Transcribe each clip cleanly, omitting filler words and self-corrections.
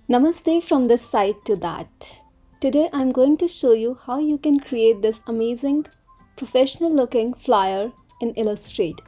Namaste from this side to that. Today I'm going to show you how you can create this amazing professional looking flyer in Illustrator.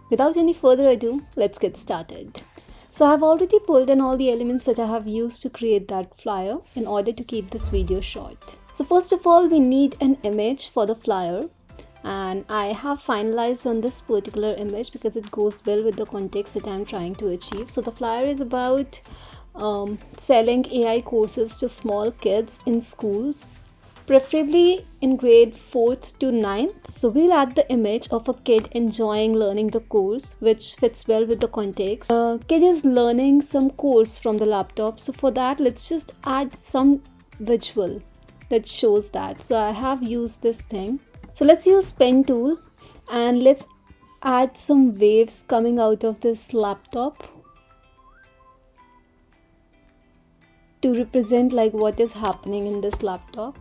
Without any further ado, let's get started. So I've already pulled in all the elements that I have used to create that flyer in order to keep this video short. So first of all, we need an image for the flyer, and I have finalized on this particular image because it goes well with the context that I'm trying to achieve. So the flyer is about selling AI courses to small kids in schools, preferably in grade 4th to 9th. So we'll add the image of a kid enjoying learning the course, which fits well with the context. Kid is learning some course from the laptop, so for that let's just add some visual that shows that. So I have used this thing. So let's use pen tool and let's add some waves coming out of this laptop to represent like what is happening in this laptop.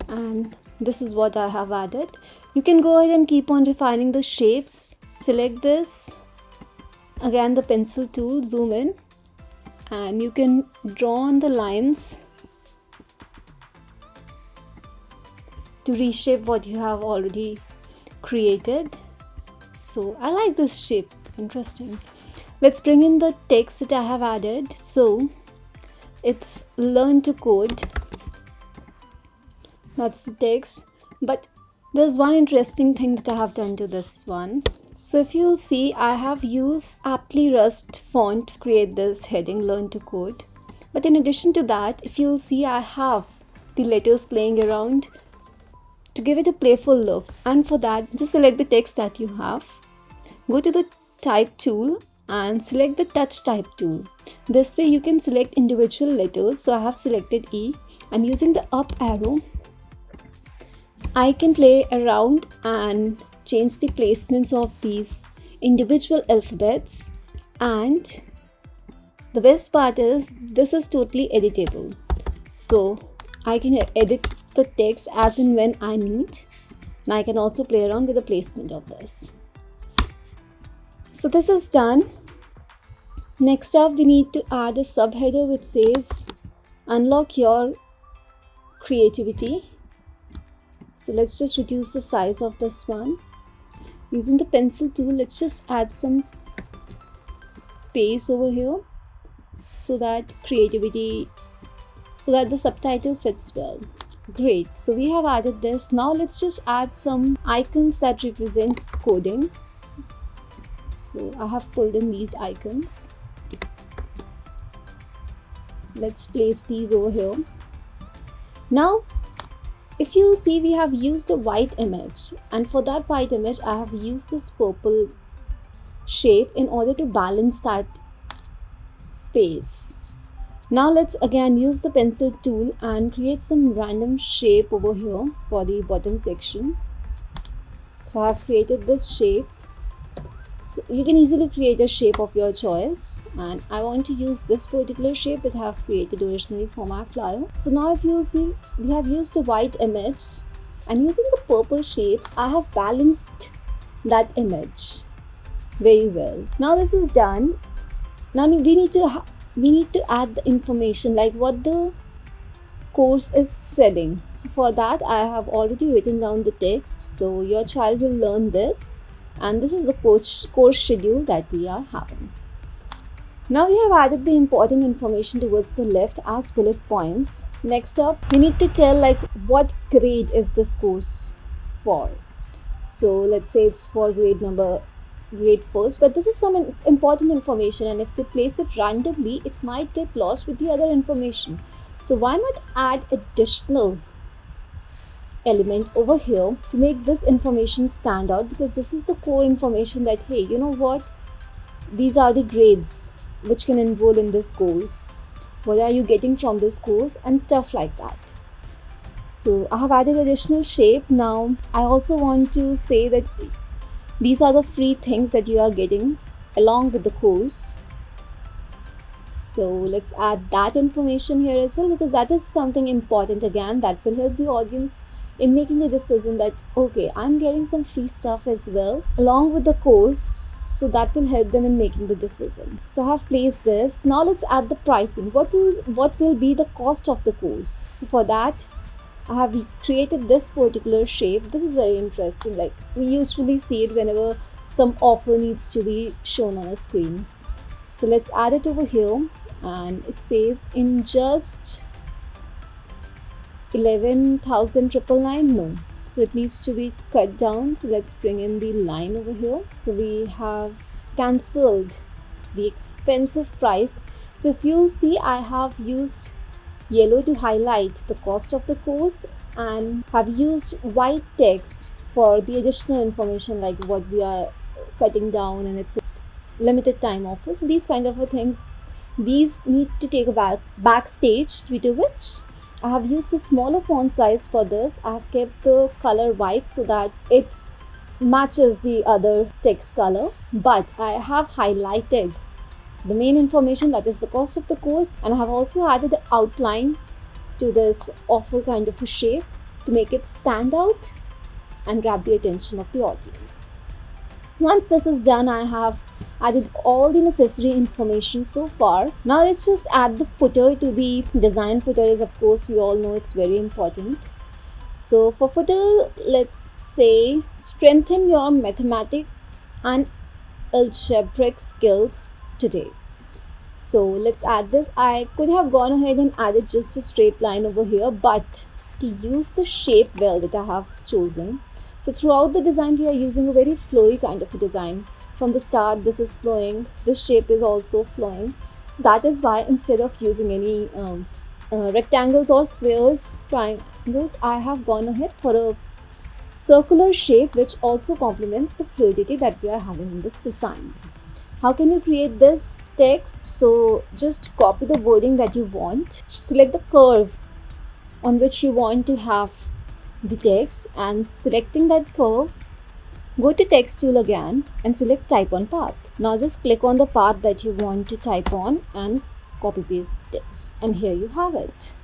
And this is what I have added. You can go ahead and keep on refining the shapes. Select this, again the pencil tool, zoom in, and you can draw on the lines to reshape what you have already created. So I like this shape, interesting. Let's bring in the text that I have added. So it's learn to code, that's the text, but there's one interesting thing that I have done to this one. So if you'll see, I have used aptly rust font to create this heading, learn to code. But in addition to that, if you'll see, I have the letters playing around to give it a playful look. And for that, just select the text that you have, go to the type tool and select the touch type tool. This way you can select individual letters. So I have selected E, and using the up arrow I can play around and change the placements of these individual alphabets. And the best part is this is totally editable, so I can edit the text as and when I need, and I can also play around with the placement of this. So this is done. Next up, we need to add a subheader which says unlock your creativity. So let's just reduce the size of this one. Using the pencil tool, let's just add some space over here so that the subtitle fits well. Great, so we have added this. Now let's just add some icons that represents coding. So I have pulled in these icons. Let's place these over here. Now if you see, we have used a white image, and for that white image I have used this purple shape in order to balance that space. Now let's again use the pencil tool and create some random shape over here for the bottom section. So I have created this shape. So you can easily create a shape of your choice, and I want to use this particular shape that I have created originally for my flyer. So now if you see, we have used a white image, and using the purple shapes I have balanced that image very well. Now this is done. Now we need to add the information like what the course is selling. So for that I have already written down the text. So your child will learn this, and this is the course schedule that we are having. Now we have added the important information towards the left as bullet points. Next up, we need to tell like what grade is this course for. So let's say it's for grade 1st, but this is some important information, and if we place it randomly it might get lost with the other information. So why not add additional element over here to make this information stand out, because this is the core information that, hey, you know what, these are the grades which can enroll in this course, what are you getting from this course, and stuff like that. So I have added additional shape. Now I also want to say that these are the free things that you are getting along with the course. So let's add that information here as well, because that is something important again that will help the audience in making a decision that, okay, I'm getting some free stuff as well along with the course. so that will help them in making the decision. So I have placed this. Now let's add the pricing. What will be the cost of the course? So for that, I have created this particular shape. This is very interesting. Like, we usually see it whenever some offer needs to be shown on a screen. So let's add it over here, and it says in just 11,999. No, so it needs to be cut down. So let's bring in the line over here. So we have cancelled the expensive price. So if you'll see, I have used yellow to highlight the cost of the course and have used white text for the additional information, like what we are cutting down, and it's a limited time offer. So these kind of things, these need to take a backstage, due to which I have used a smaller font size for this. I have kept the color white so that it matches the other text color, but I have highlighted the main information, that is the cost of the course, and I have also added the outline to this offer kind of a shape to make it stand out and grab the attention of the audience. Once this is done, I have added all the necessary information so far. Now let's just add the footer to the design. Footer is, of course, we all know it's very important. So for footer, let's say strengthen your mathematics and algebraic skills today. So let's add this. I could have gone ahead and added just a straight line over here, but to use the shape well that I have chosen. So throughout the design, we are using a very flowy kind of a design. From the start, this is flowing, this shape is also flowing. So that is why instead of using any rectangles or squares, triangles, I have gone ahead for a circular shape, which also complements the fluidity that we are having in this design. How can you create this text? So just copy the wording that you want, select the curve on which you want to have the text, and selecting that curve, go to text tool again and select type on path. Now just click on the path that you want to type on and copy paste the text, and here you have it.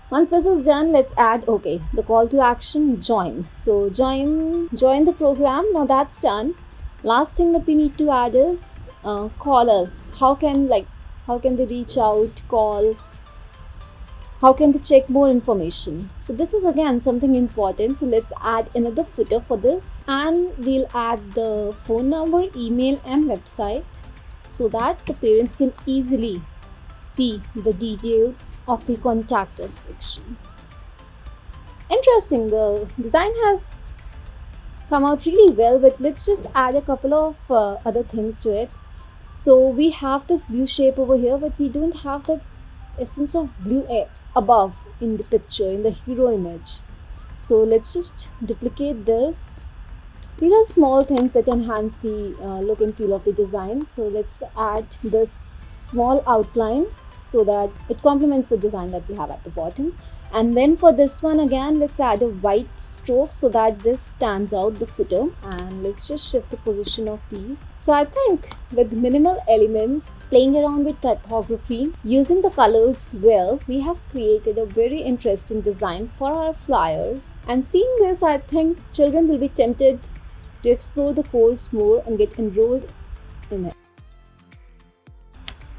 Once this is done, let's add the call to action, join. So join the program. Now that's done. Last thing that we need to add is call us. How can they reach out, call? How can they check more information? So this is again something important. So let's add another footer for this, and we'll add the phone number, email and website, so that the parents can easily see the details of the contact us section. Interesting, the design has come out really well, but let's just add a couple of other things to it. So we have this blue shape over here, but we don't have the essence of blue above in the picture, in the hero image. So let's just duplicate this. These are small things that enhance the look and feel of the design. So let's add this small outline so that it complements the design that we have at the bottom. And then for this one again, let's add a white stroke so that this stands out the footer, and let's just shift the position of these. So I think with minimal elements, playing around with typography, using the colors well, we have created a very interesting design for our flyers. And seeing this, I think children will be tempted to explore the course more and get enrolled in it.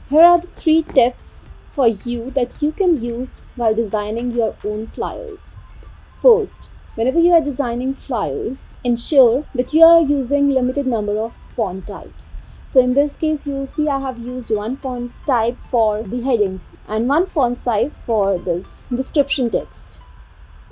Here are the 3 tips for you that you can use while designing your own flyers. First, whenever you are designing flyers, ensure that you are using limited number of font types. So in this case, you will see I have used one font type for the headings and one font size for this description text.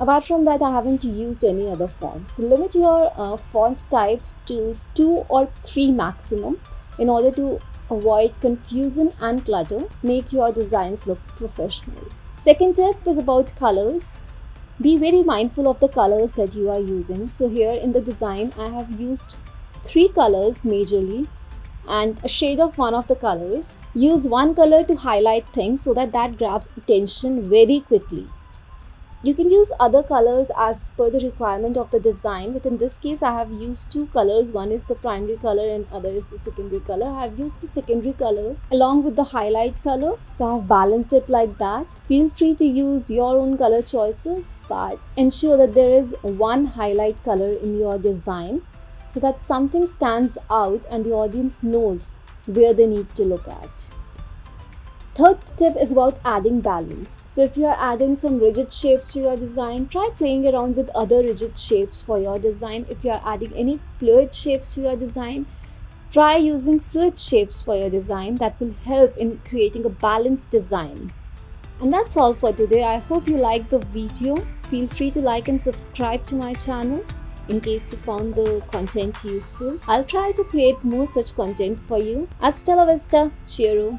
Apart from that, I haven't used any other font. So limit your font types to 2 or 3 maximum in order to avoid confusion and clutter. Make your designs look professional. Second tip is about colors. Be very mindful of the colors that you are using. So here in the design, I have used 3 colors majorly and a shade of one of the colors. Use one color to highlight things so that grabs attention very quickly. You can use other colors as per the requirement of the design, but in this case I have used 2 colors. One is the primary color and other is the secondary color. I have used the secondary color along with the highlight color, so I have balanced it like that. Feel free to use your own color choices, but ensure that there is one highlight color in your design so that something stands out and the audience knows where they need to look at. Third tip is about adding balance. So if you are adding some rigid shapes to your design, try playing around with other rigid shapes for your design. If you are adding any fluid shapes to your design, try using fluid shapes for your design. That will help in creating a balanced design. And that's all for today. I hope you liked the video. Feel free to like and subscribe to my channel in case you found the content useful. I'll try to create more such content for you. Hasta la vista. Cheerio.